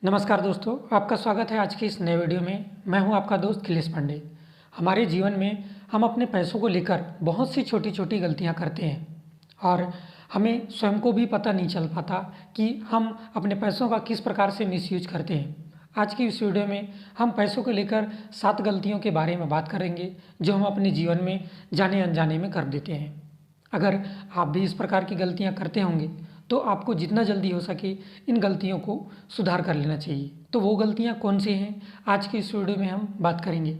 नमस्कार दोस्तों, आपका स्वागत है आज की इस नए वीडियो में। मैं हूं आपका दोस्त अखिलेश पांडे। हमारे जीवन में हम अपने पैसों को लेकर बहुत सी छोटी छोटी गलतियां करते हैं और हमें स्वयं को भी पता नहीं चल पाता कि हम अपने पैसों का किस प्रकार से मिसयूज करते हैं। आज की इस वीडियो में हम पैसों को लेकर 7 गलतियों के बारे में बात करेंगे जो हम अपने जीवन में जाने अनजाने में कर देते हैं। अगर आप भी इस प्रकार की गलतियां करते होंगे तो आपको जितना जल्दी हो सके इन गलतियों को सुधार कर लेना चाहिए। तो वो गलतियां कौन सी हैं, आज की इस वीडियो में हम बात करेंगे।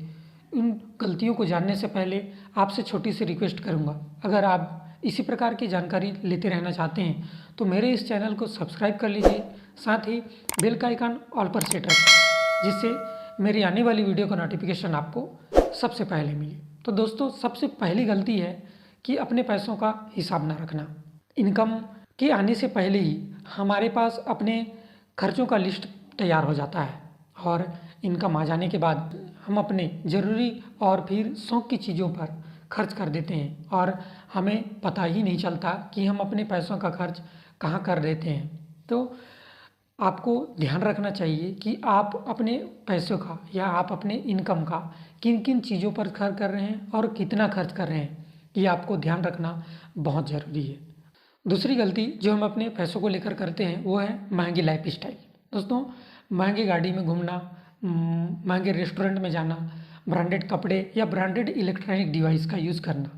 इन गलतियों को जानने से पहले आपसे छोटी सी रिक्वेस्ट करूंगा, अगर आप इसी प्रकार की जानकारी लेते रहना चाहते हैं तो मेरे इस चैनल को सब्सक्राइब कर लीजिए, साथ ही बेल का आइकन ऑल पर सेट रखें जिससे मेरी आने वाली वीडियो का नोटिफिकेशन आपको सबसे पहले मिले। तो दोस्तों, सबसे पहली गलती है कि अपने पैसों का हिसाब ना रखना। इनकम के आने से पहले ही हमारे पास अपने खर्चों का लिस्ट तैयार हो जाता है और इनकम आ जाने के बाद हम अपने ज़रूरी और फिर शौक़ की चीज़ों पर खर्च कर देते हैं और हमें पता ही नहीं चलता कि हम अपने पैसों का खर्च कहाँ कर देते हैं। तो आपको ध्यान रखना चाहिए कि आप अपने पैसों का या आप अपने इनकम का किन किन चीज़ों पर खर्च कर रहे हैं और कितना खर्च कर रहे हैं, ये आपको ध्यान रखना बहुत ज़रूरी है। दूसरी गलती जो हम अपने पैसों को लेकर करते हैं वो है महंगी लाइफ स्टाइल। दोस्तों, महंगी गाड़ी में घूमना, महंगे रेस्टोरेंट में जाना, ब्रांडेड कपड़े या ब्रांडेड इलेक्ट्रॉनिक डिवाइस का यूज़ करना,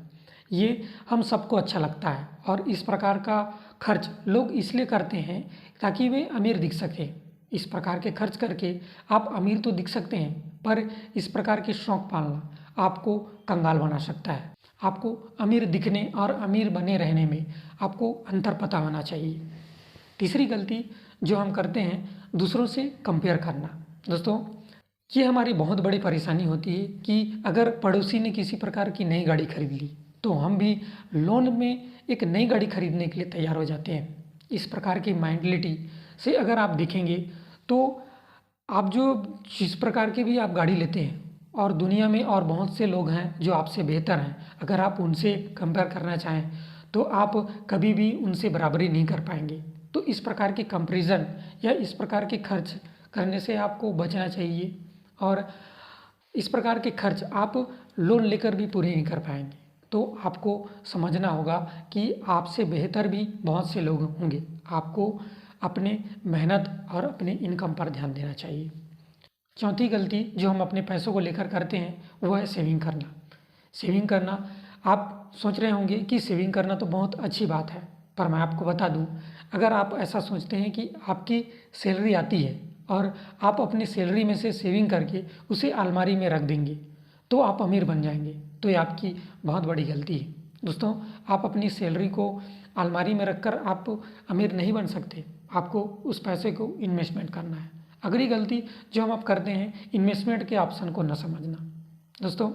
ये हम सबको अच्छा लगता है और इस प्रकार का खर्च लोग इसलिए करते हैं ताकि वे अमीर दिख सकें। इस प्रकार के खर्च करके आप अमीर तो दिख सकते हैं, पर इस प्रकार के शौक़ पालना आपको कंगाल बना सकता है। आपको अमीर दिखने और अमीर बने रहने में आपको अंतर पता होना चाहिए। तीसरी गलती जो हम करते हैं, दूसरों से कंपेयर करना। दोस्तों, ये हमारी बहुत बड़ी परेशानी होती है कि अगर पड़ोसी ने किसी प्रकार की नई गाड़ी खरीद ली तो हम भी लोन में एक नई गाड़ी खरीदने के लिए तैयार हो जाते हैं। इस प्रकार की माइंडलिटी से अगर आप देखेंगे तो आप जो जिस प्रकार की भी आप गाड़ी लेते हैं और दुनिया में और बहुत से लोग हैं जो आपसे बेहतर हैं, अगर आप उनसे कंपेयर करना चाहें तो आप कभी भी उनसे बराबरी नहीं कर पाएंगे। तो इस प्रकार के कंपैरिजन या इस प्रकार के खर्च करने से आपको बचना चाहिए और इस प्रकार के खर्च आप लोन लेकर भी पूरे नहीं कर पाएंगे। तो आपको समझना होगा कि आपसे बेहतर भी बहुत से लोग होंगे। आपको अपने मेहनत और अपने इनकम पर ध्यान देना चाहिए। चौथी गलती जो हम अपने पैसों को लेकर करते हैं वो है सेविंग करना। सेविंग करना, आप सोच रहे होंगे कि सेविंग करना तो बहुत अच्छी बात है, पर मैं आपको बता दूं, अगर आप ऐसा सोचते हैं कि आपकी सैलरी आती है और आप अपनी सैलरी में से सेविंग करके उसे अलमारी में रख देंगे तो आप अमीर बन जाएंगे, तो ये आपकी बहुत बड़ी गलती है। दोस्तों, आप अपनी सैलरी को अलमारी में रखकर आप अमीर नहीं बन सकते, आपको उस पैसे को इन्वेस्टमेंट करना है। अगली गलती जो हम अब करते हैं, इन्वेस्टमेंट के ऑप्शन को न समझना। दोस्तों,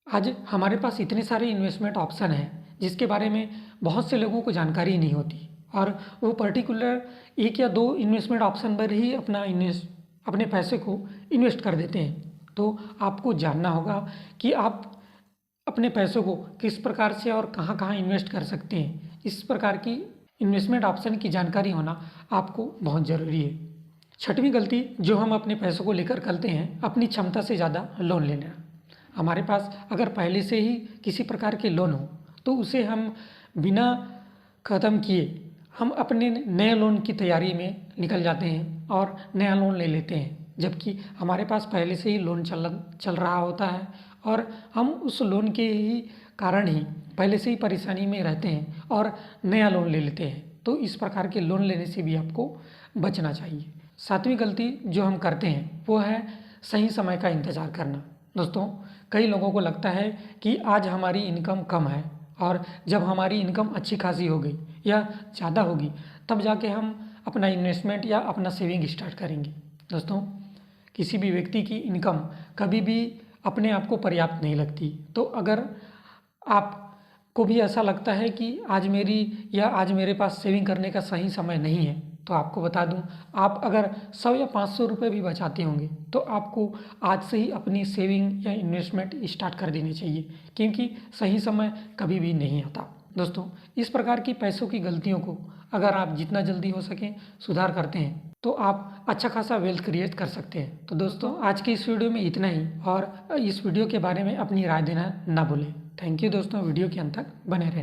आज हमारे पास इतने सारे इन्वेस्टमेंट ऑप्शन हैं जिसके बारे में बहुत से लोगों को जानकारी नहीं होती और वो पर्टिकुलर एक या दो इन्वेस्टमेंट ऑप्शन पर ही अपने पैसे को इन्वेस्ट कर देते हैं। तो आपको जानना होगा कि आप अपने पैसों को किस प्रकार से और कहाँ कहाँ इन्वेस्ट कर सकते हैं। इस प्रकार की इन्वेस्टमेंट ऑप्शन की जानकारी होना आपको बहुत ज़रूरी है। छठवीं गलती जो हम अपने पैसों को लेकर करते हैं, अपनी क्षमता से ज़्यादा लोन लेना। हमारे पास अगर पहले से ही किसी प्रकार के लोन हो तो उसे हम बिना ख़त्म किए हम अपने नए लोन की तैयारी में निकल जाते हैं और नया लोन ले लेते हैं, जबकि हमारे पास पहले से ही लोन चल रहा होता है और हम उस लोन के ही कारण ही पहले से ही परेशानी में रहते हैं और नया लोन ले लेते हैं। तो इस प्रकार के लोन लेने से भी आपको बचना चाहिए। सातवीं गलती जो हम करते हैं वो है सही समय का इंतज़ार करना। दोस्तों, कई लोगों को लगता है कि आज हमारी इनकम कम है और जब हमारी इनकम अच्छी खासी हो गई या ज़्यादा होगी तब जाके हम अपना इन्वेस्टमेंट या अपना सेविंग स्टार्ट करेंगे। दोस्तों, किसी भी व्यक्ति की इनकम कभी भी अपने आप को पर्याप्त नहीं लगती। तो अगर आपको भी ऐसा लगता है कि आज मेरे पास सेविंग करने का सही समय नहीं है, तो आपको बता दूं, आप अगर 100 या 500 रुपये भी बचाते होंगे तो आपको आज से ही अपनी सेविंग या इन्वेस्टमेंट स्टार्ट कर देनी चाहिए, क्योंकि सही समय कभी भी नहीं आता। दोस्तों, इस प्रकार की पैसों की गलतियों को अगर आप जितना जल्दी हो सके सुधार करते हैं तो आप अच्छा खासा वेल्थ क्रिएट कर सकते हैं। तो दोस्तों आज की इस वीडियो में इतना ही, और इस वीडियो के बारे में अपनी राय देना ना भूलें। थैंक यू दोस्तों, वीडियो के अंत तक बने रहने।